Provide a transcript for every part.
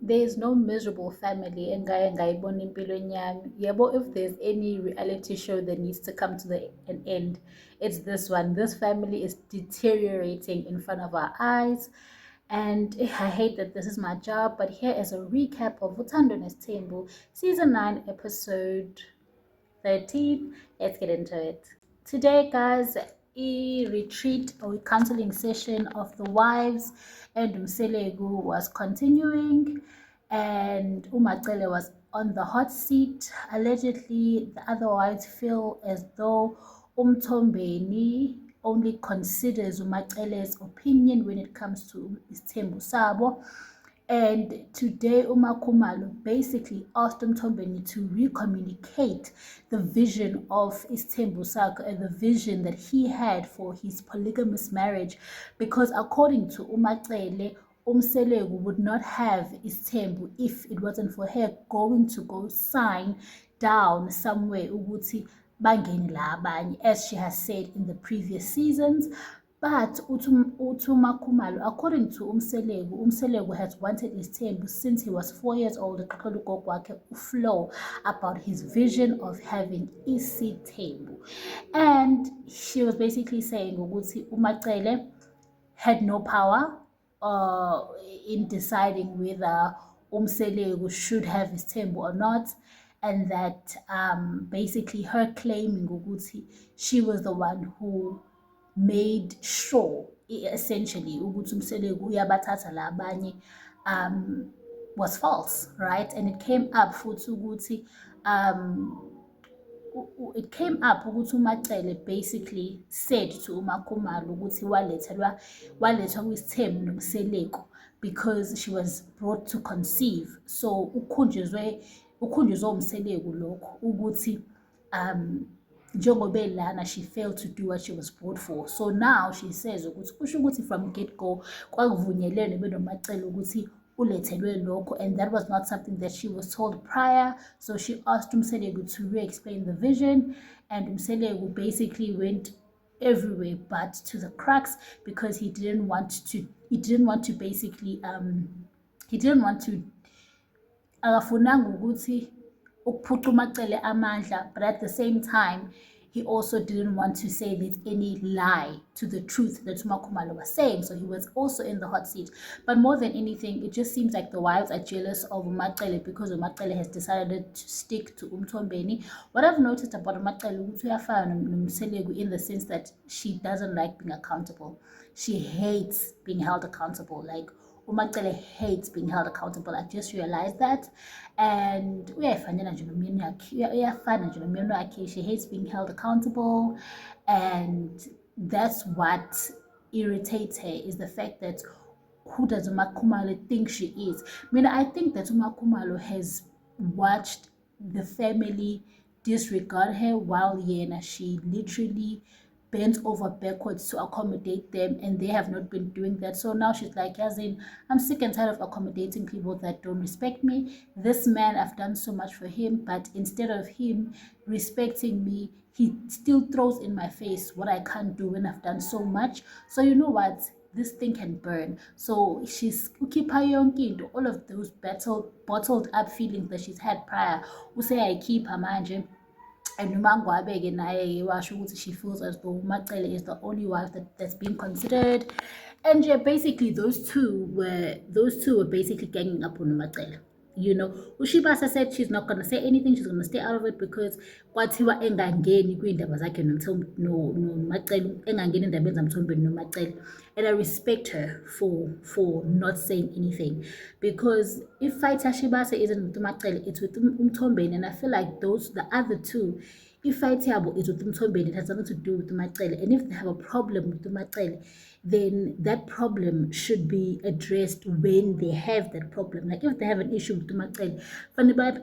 there is no miserable family engaye ngayibona empilweni yami. Yebo, if there's any reality show that needs to come to an end, it's this one. This family is deteriorating in front of our eyes. And I hate that this is my job, but here is a recap of Uthando Nesthembu, season 9, episode 13. Let's get into it. Today, guys, a retreat or counseling session of the wives and Mselegu was continuing, and Umacele was on the hot seat. Allegedly, the other wives feel as though Umtombeni only considers Umacele's opinion when it comes to Isthembu Sabo. And today, Khumalo basically asked Mtombeni to recommunicate the vision of Isthembu Sako and the vision that he had for his polygamous marriage, because according to Umacele, Umselegu would not have Isthembu if it wasn't for her going to go sign down somewhere ukuthi bangene la abanye, as she has said in the previous seasons. But Utuma Khumalo, according to Umselegu has wanted Isthembu since he was 4 years old. Flow about his vision of having Isithembu. And she was basically saying ukuthi Umacele had no power in deciding whether Umselegu should have Isithembu or not, and that basically her claiming ukuthi she was the one who made sure essentially ukuthi Umselegu uyabathatha la abanye was false, right? And it came up futhi ukuthi it came up ukuthi uMacele basically said to uMakhumalo ukuthi walethwa kwisithembu noMseleko because she was brought to conceive. So ukhunjuzwe uMseleko lokho ukuthi njengoba lana she failed to do what she was brought for. So now she says ukuthi kusho ukuthi from get-go kwakuvunyelene benoMacele ukuthi ulethelwe lokho, and that was not something that she was told prior. So she asked Umselegu to re-explain the vision, and Umselegu basically went everywhere but to the crux because he didn't want to basically akafunanga ukuthi ukuphuca uMacele amandla, but at the same time he also didn't want to say there's any lie to the truth that Khumalo was saying. So he was also in the hot seat. But more than anything, it just seems like the wives are jealous of Umacele because Umacele has decided to stick to Umtombeni. What I've noticed about Umacele in the sense that she doesn't like being accountable. She hates being held accountable. Like Umacele hates being held accountable. I just realized that. And she hates being held accountable. And that's what irritates her, is the fact that who does Khumalo think she is? I think that Khumalo has watched the family disregard her while she literally bent over backwards to accommodate them, and they have not been doing that. So now she's like, Yazin, I'm sick and tired of accommodating people that don't respect me. This man, I've done so much for him, but instead of him respecting me, he still throws in my face what I can't do when I've done so much. So you know what? This thing can burn. So she's ukipha all of those bottled up feelings that she's had prior. Use I keep her manje. And Umangwabe naye washo ukuthi she feels as though Macele is the only wife that's being considered. And yeah, basically those two were basically ganging up on Macele. Ushibasa said she's not going to say anything, she's going to stay out of it because kwathiwa engangeni kwiindaba zakhe noMacele, engangeni endabeni zaMthombeni noMacele. And I respect her for not saying anything, because if fight Shibasa isn't with Macele, it's with Umthombeni, and I feel like the other two, if fight yabo is with Umthombeni, it has nothing to do with Macele. And if they have a problem with Macele, then that problem should be addressed when they have that problem. Like if they have an issue with Macele,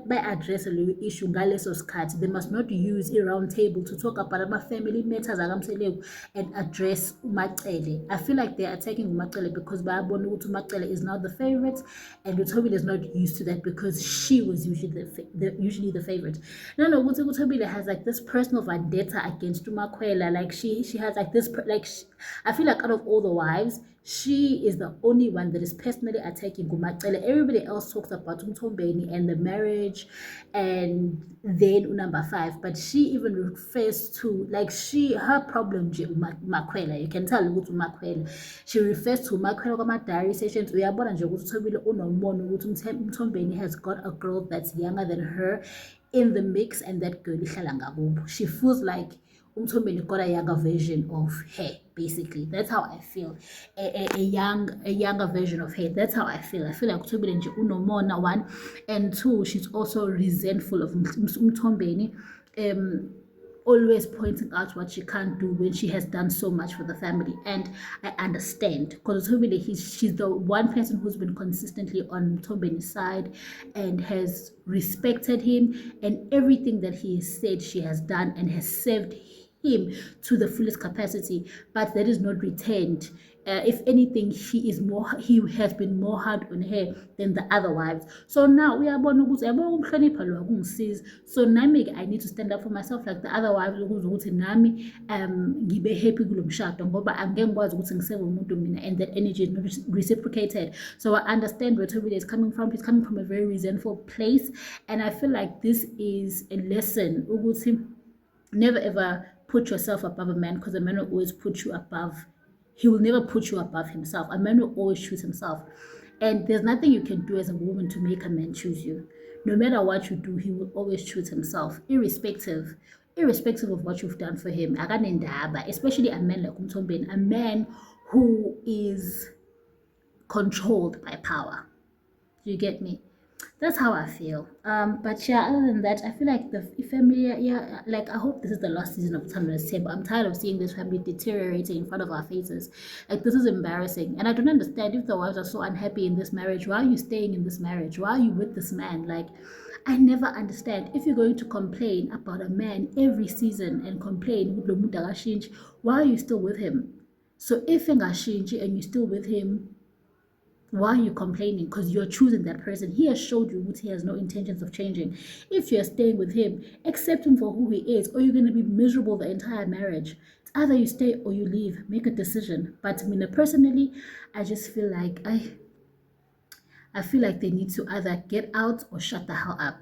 by address a issue ngaleso skhathi, they must not use a round table to talk about our family matters and address Macele. I feel like they're attacking Macele because Macele is now the favorite, and Utobile is not used to that because she was usually the favorite. No, Utobile has like this personal vendetta against Umakwela. Like she has like this I feel like out of all the wives, she is the only one that is personally attacking Gumacele. Everybody else talks about Umtombeni and the marriage and then number 5. But she even refers to, like, her problem, Makwela. You can tell Makwela. She refers to Makwela Kama diary sessions. Uyabona nje ukuthi Thobile unombono ukuthi Umtombeni has got a girl that's younger than her in the mix, and that girl ihlala ngakubo. She feels like Umtombeni got a younger version of her, basically. That's how I feel. A younger version of her. That's how I feel. I feel like Umtombeni nje unomona, 1, and 2, she's also resentful of Umtombeni, always pointing out what she can't do when she has done so much for the family. And I understand, because she's the one person who's been consistently on Mtombeni's side and has respected him, and everything that he has said she has done and has served him to the fullest capacity, but that is not returned. If anything, he has been more hard on her than the other wives. So now we are so nami I need to stand up for myself like the other wives, ukuthi nami ngibe happy kulo mshado ngoba angeke ngikwazi ukuthi ngiseve umuntu mina, and that energy is not reciprocated. So I understand where Thobile is coming from. He's coming from a very resentful place, and I feel like this is a lesson ukuthi never ever put yourself above a man, because a man will always put you above. He will never put you above himself. A man will always choose himself. And there's nothing you can do as a woman to make a man choose you. No matter what you do, he will always choose himself, irrespective of what you've done for him. Especially a man like Umtombeni, a man who is controlled by power. Do you get me? That's how I feel. But yeah, other than that, I feel like the family, like, I hope this is the last season of Thandwa's Temple. I'm tired of seeing this family deteriorating in front of our faces. Like, this is embarrassing. And I don't understand, if the wives are so unhappy in this marriage, why are you staying in this marriage? Why are you with this man? Like, I never understand. If you're going to complain about a man every season and complain, why are you still with him? So if and you're still with him, why are you complaining? Because you're choosing that person. He has showed you that he has no intentions of changing. If you're staying with him, accept him for who he is, or you're going to be miserable the entire marriage. It's either you stay or you leave. Make a decision. But personally, I just feel like I feel like they need to either get out or shut the hell up.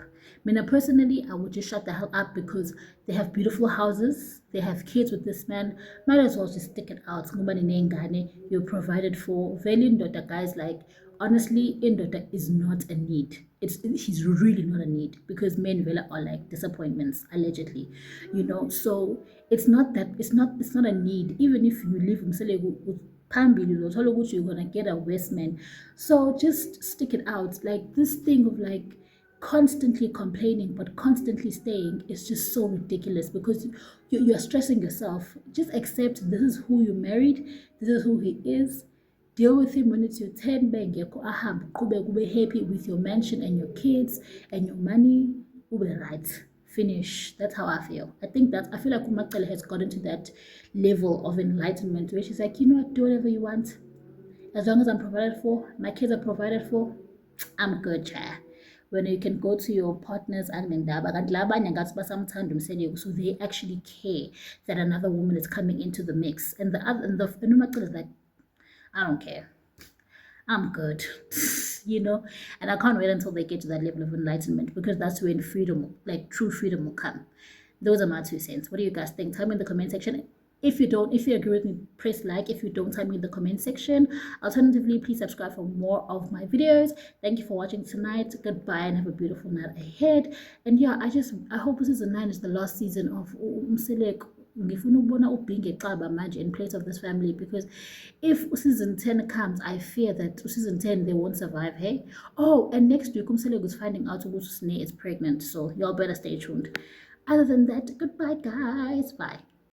Personally, I would just shut the hell up, because they have beautiful houses, they have kids with this man. Might as well just stick it out. You're provided for. Value Ndota, guys, like, honestly, Ndota is not a need. He's really not a need, because men are like disappointments, allegedly. So it's not a need. Even if you live in you're gonna get a worse man. So just stick it out. Like, this thing of like constantly complaining but constantly staying is just so ridiculous, because you're stressing yourself. Just accept this is who you married, this is who he is. Deal with him when it's your turn. Be happy with your mansion and your kids and your money. Right. Finish. That's how I feel. I feel like Umacele has gotten to that level of enlightenment where she's like, you know what, do whatever you want. As long as I'm provided for, my kids are provided for, I'm good, chair. When you can go to your partners and so they actually care that another woman is coming into the mix. And the Umacele is like, I don't care. I'm good. And I can't wait until they get to that level of enlightenment, because that's when freedom, like true freedom, will come. Those are my 2 cents. What do you guys think? Tell me in the comment section. If you agree with me, press like. If you don't, tell me in the comment section. Alternatively, please subscribe for more of my videos. Thank you for watching tonight. Goodbye and have a beautiful night ahead. And yeah, I hope season 9 is the last season of Umseleko. Ngifuna ukubona ubhinge eqaba manje in place of this family, because if season 10 comes, I fear that season 10 they won't survive. Hey, oh, and next week Umseleko is finding out Sneh is pregnant, so y'all better stay tuned. Other than that, goodbye guys, bye.